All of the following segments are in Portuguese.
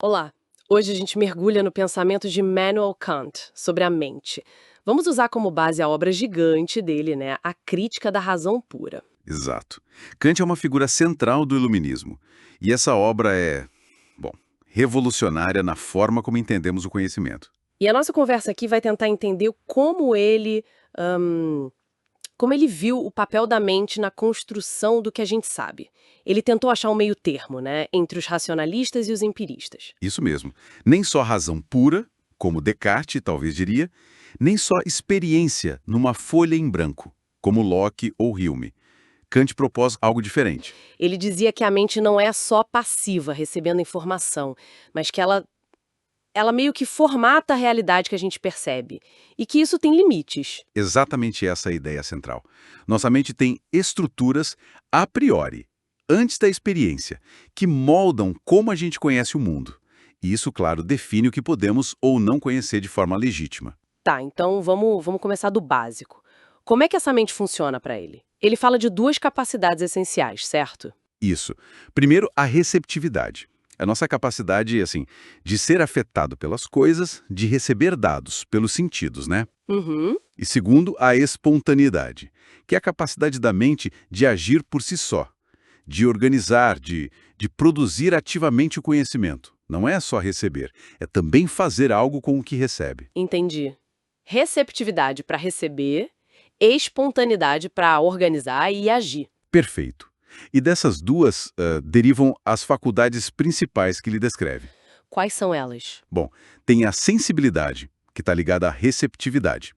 Olá! Hoje a gente mergulha no pensamento de Immanuel Kant sobre a mente. Vamos usar como base a obra gigante dele, né? A Crítica da Razão Pura. Exato. Kant é uma figura central do iluminismo. E essa obra é, bom, revolucionária na forma como entendemos o conhecimento. E a nossa conversa aqui vai tentar entender hum, como ele viu o papel da mente na construção do que a gente sabe. Ele tentou achar um meio termo, né? Entre os racionalistas e os empiristas. Isso mesmo. Nem só razão pura, como Descartes talvez diria, nem só experiência numa folha em branco, como Locke ou Hume. Kant propôs algo diferente. Ele dizia que a mente não é só passiva, recebendo informação, mas que ela meio que formata a realidade que a gente percebe. E que isso tem limites. Exatamente essa é a ideia central. Nossa mente tem estruturas a priori, antes da experiência, que moldam como a gente conhece o mundo. E isso, claro, define o que podemos ou não conhecer de forma legítima. Tá, então vamos começar do básico. Como é que essa mente funciona para ele? Ele fala de duas capacidades essenciais, certo? Isso. Primeiro, a receptividade. A nossa capacidade, assim, de ser afetado pelas coisas, de receber dados pelos sentidos, né? Uhum. E segundo, a espontaneidade, que é a capacidade da mente de agir por si só, de organizar, de produzir ativamente o conhecimento. Não é só receber, é também fazer algo com o que recebe. Entendi. Receptividade para receber, espontaneidade para organizar e agir. Perfeito. E dessas duas derivam as faculdades principais que ele descreve. Quais são elas? Bom, tem a sensibilidade, que está ligada à receptividade.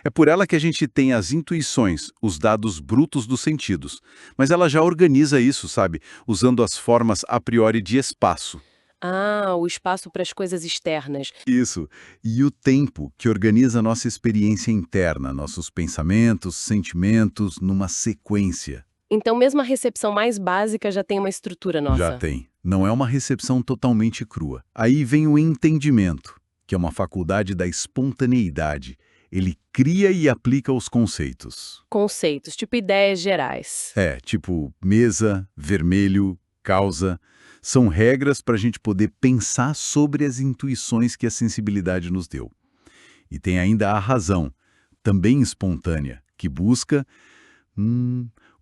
É por ela que a gente tem as intuições, os dados brutos dos sentidos. Mas ela já organiza isso, sabe? Usando as formas a priori de espaço. Ah, o espaço para as coisas externas. Isso. E o tempo, que organiza nossa experiência interna, nossos pensamentos, sentimentos, numa sequência. Então, mesmo a recepção mais básica já tem uma estrutura Já nossa. tem. Não é uma recepção totalmente crua. Aí vem o entendimento, que é uma faculdade da espontaneidade. Ele cria e aplica os conceitos. Conceitos, tipo ideias gerais. É, tipo mesa, vermelho, causa. São regras para a gente poder pensar sobre as intuições que a sensibilidade nos deu. E tem ainda a razão, também espontânea, que busca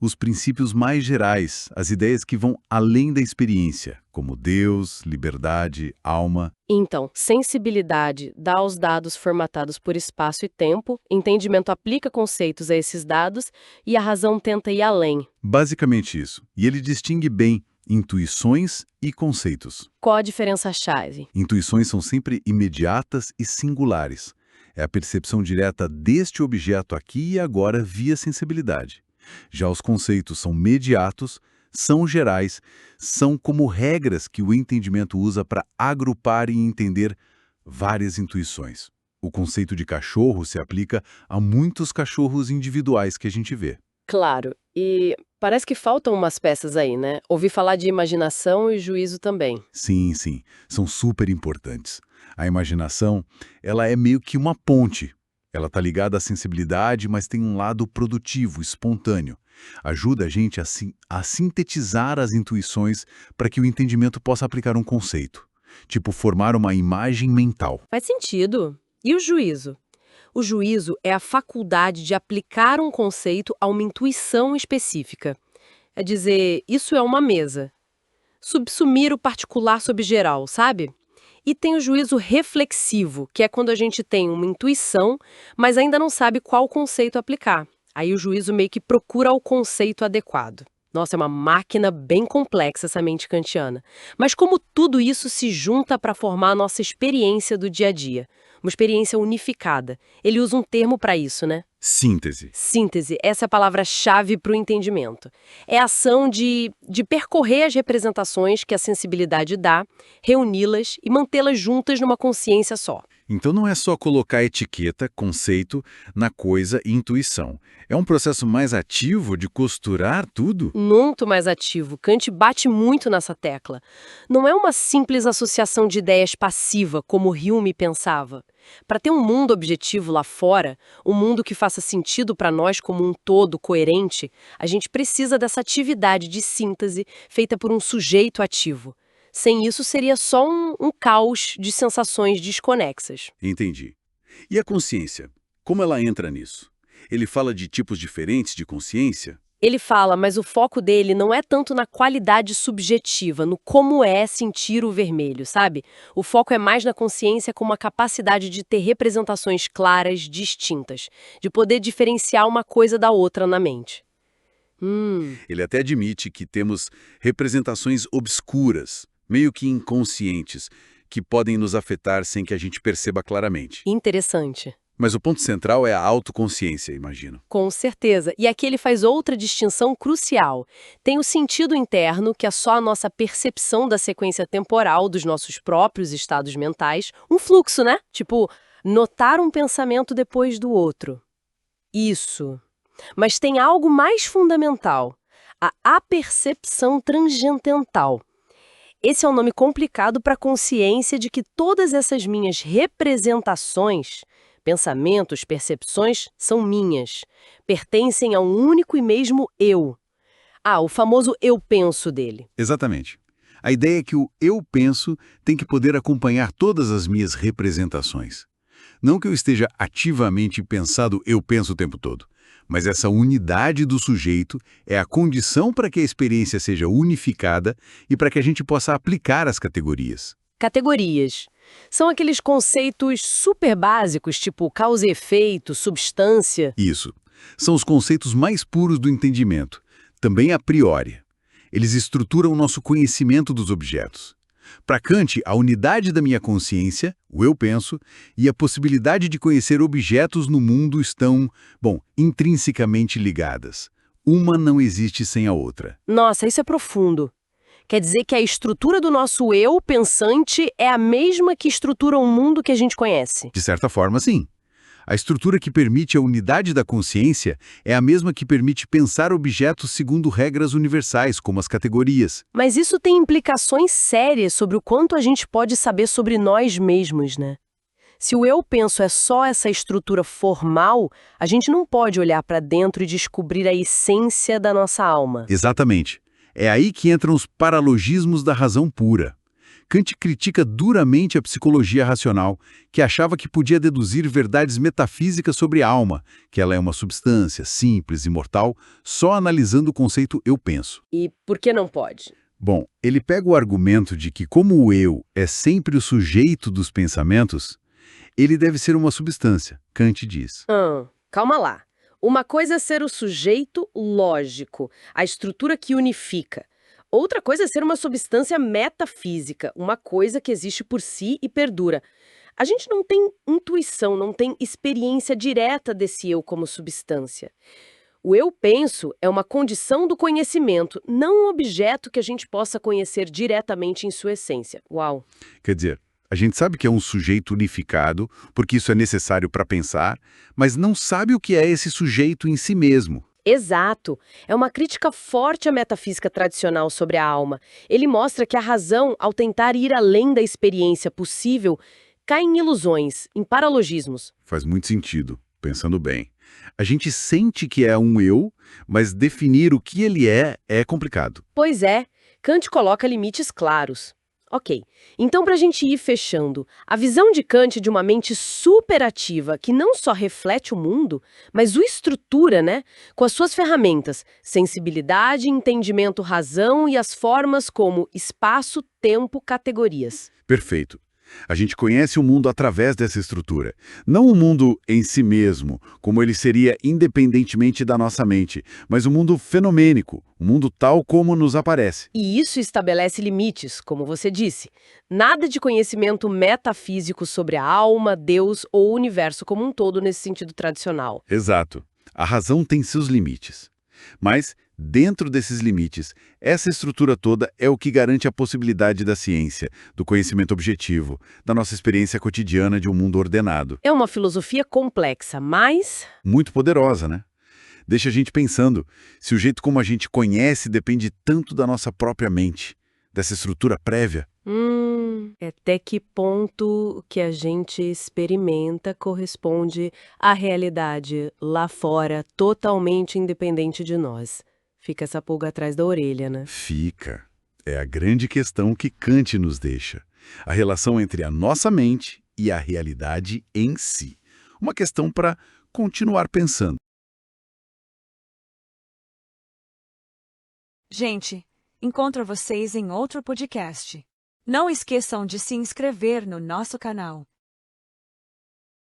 os princípios mais gerais, as ideias que vão além da experiência, como Deus, liberdade, alma. Então, sensibilidade dá os dados formatados por espaço e tempo, entendimento aplica conceitos a esses dados e a razão tenta ir além. Basicamente isso. E ele distingue bem intuições e conceitos. Qual a diferença-chave? Intuições são sempre imediatas e singulares. É a percepção direta deste objeto aqui e agora via sensibilidade. Já os conceitos são mediatos, são gerais, são como regras que o entendimento usa para agrupar e entender várias intuições. O conceito de cachorro se aplica a muitos cachorros individuais que a gente vê. Claro, e parece que faltam umas peças aí, né? Ouvi falar de imaginação e juízo também. Sim, sim, são super importantes. A imaginação, ela é meio que uma ponte. Ela está ligada à sensibilidade, mas tem um lado produtivo, espontâneo. Ajuda a gente a sintetizar as intuições para que o entendimento possa aplicar um conceito. Tipo, formar uma imagem mental. Faz sentido. E o juízo? O juízo é a faculdade de aplicar um conceito a uma intuição específica. É dizer, isso é uma mesa. Subsumir o particular sobre geral, sabe? E tem o juízo reflexivo, que é quando a gente tem uma intuição, mas ainda não sabe qual conceito aplicar. Aí o juízo meio que procura o conceito adequado. Nossa, é uma máquina bem complexa essa mente kantiana. Mas como tudo isso se junta para formar a nossa experiência do dia a dia? Uma experiência unificada. Ele usa um termo para isso, né? Síntese. Síntese, essa é a palavra-chave para o entendimento. É a ação de percorrer as representações que a sensibilidade dá, reuni-las e mantê-las juntas numa consciência só. Então não é só colocar etiqueta, conceito, na coisa e intuição. É um processo mais ativo de costurar tudo? Muito mais ativo. Kant bate muito nessa tecla. Não é uma simples associação de ideias passiva, como Hume pensava. Para ter um mundo objetivo lá fora, um mundo que faça sentido para nós como um todo coerente, a gente precisa dessa atividade de síntese feita por um sujeito ativo. Sem isso, seria só um caos de sensações desconexas. Entendi. E a consciência? Como ela entra nisso? Ele fala de tipos diferentes de consciência? Ele fala, mas o foco dele não é tanto na qualidade subjetiva, no como é sentir o vermelho, sabe? O foco é mais na consciência como a capacidade de ter representações claras, distintas, de poder diferenciar uma coisa da outra na mente. Ele até admite que temos representações obscuras, meio que inconscientes, que podem nos afetar sem que a gente perceba claramente. Interessante. Mas o ponto central é a autoconsciência, imagino. Com certeza. E aqui ele faz outra distinção crucial. Tem o sentido interno, que é só a nossa percepção da sequência temporal dos nossos próprios estados mentais. Um fluxo, né? Tipo, notar um pensamento depois do outro. Isso. Mas tem algo mais fundamental. A apercepção transcendental. Esse é um nome complicado para a consciência de que todas essas minhas representações, pensamentos, percepções, são minhas. Pertencem a um único e mesmo eu. O famoso eu penso dele. Exatamente. A ideia é que o eu penso tem que poder acompanhar todas as minhas representações. Não que eu esteja ativamente pensando eu penso o tempo todo, mas essa unidade do sujeito é a condição para que a experiência seja unificada e para que a gente possa aplicar as categorias. Categorias. São aqueles conceitos super básicos, tipo causa e efeito, substância. Isso. São os conceitos mais puros do entendimento, também a priori. Eles estruturam o nosso conhecimento dos objetos. Para Kant, a unidade da minha consciência, o eu penso, e a possibilidade de conhecer objetos no mundo estão, intrinsecamente ligadas. Uma não existe sem a outra. Nossa, isso é profundo. Quer dizer que a estrutura do nosso eu pensante é a mesma que estrutura o mundo que a gente conhece. De certa forma, sim. A estrutura que permite a unidade da consciência é a mesma que permite pensar objetos segundo regras universais, como as categorias. Mas isso tem implicações sérias sobre o quanto a gente pode saber sobre nós mesmos, né? Se o eu penso é só essa estrutura formal, a gente não pode olhar para dentro e descobrir a essência da nossa alma. Exatamente. É aí que entram os paralogismos da razão pura. Kant critica duramente a psicologia racional, que achava que podia deduzir verdades metafísicas sobre a alma, que ela é uma substância simples, imortal, só analisando o conceito eu penso. E por que não pode? Bom, ele pega o argumento de que como o eu é sempre o sujeito dos pensamentos, ele deve ser uma substância, Kant diz. Calma lá. Uma coisa é ser o sujeito lógico, a estrutura que unifica. Outra coisa é ser uma substância metafísica, uma coisa que existe por si e perdura. A gente não tem intuição, não tem experiência direta desse eu como substância. O eu penso é uma condição do conhecimento, não um objeto que a gente possa conhecer diretamente em sua essência. Uau! Quer dizer, a gente sabe que é um sujeito unificado, porque isso é necessário para pensar, mas não sabe o que é esse sujeito em si mesmo. Exato. É uma crítica forte à metafísica tradicional sobre a alma. Ele mostra que a razão, ao tentar ir além da experiência possível, cai em ilusões, em paralogismos. Faz muito sentido, pensando bem. A gente sente que é um eu, mas definir o que ele é complicado. Pois é, Kant coloca limites claros. Ok, então para a gente ir fechando, a visão de Kant de uma mente superativa que não só reflete o mundo, mas o estrutura, né? Com as suas ferramentas, sensibilidade, entendimento, razão e as formas como espaço, tempo, categorias. Perfeito. A gente conhece o mundo através dessa estrutura. Não o mundo em si mesmo, como ele seria independentemente da nossa mente, mas o mundo fenomênico, o mundo tal como nos aparece. E isso estabelece limites, como você disse. Nada de conhecimento metafísico sobre a alma, Deus ou o universo como um todo nesse sentido tradicional. Exato. A razão tem seus limites. Mas, dentro desses limites, essa estrutura toda é o que garante a possibilidade da ciência, do conhecimento objetivo, da nossa experiência cotidiana de um mundo ordenado. É uma filosofia complexa, mas... Muito poderosa, né? Deixa a gente pensando se o jeito como a gente conhece depende tanto da nossa própria mente, dessa estrutura prévia. Até que ponto o que a gente experimenta corresponde à realidade lá fora, totalmente independente de nós. Fica essa pulga atrás da orelha, né? Fica. É a grande questão que Kant nos deixa. A relação entre a nossa mente e a realidade em si. Uma questão para continuar pensando. Gente, encontro vocês em outro podcast. Não esqueçam de se inscrever no nosso canal.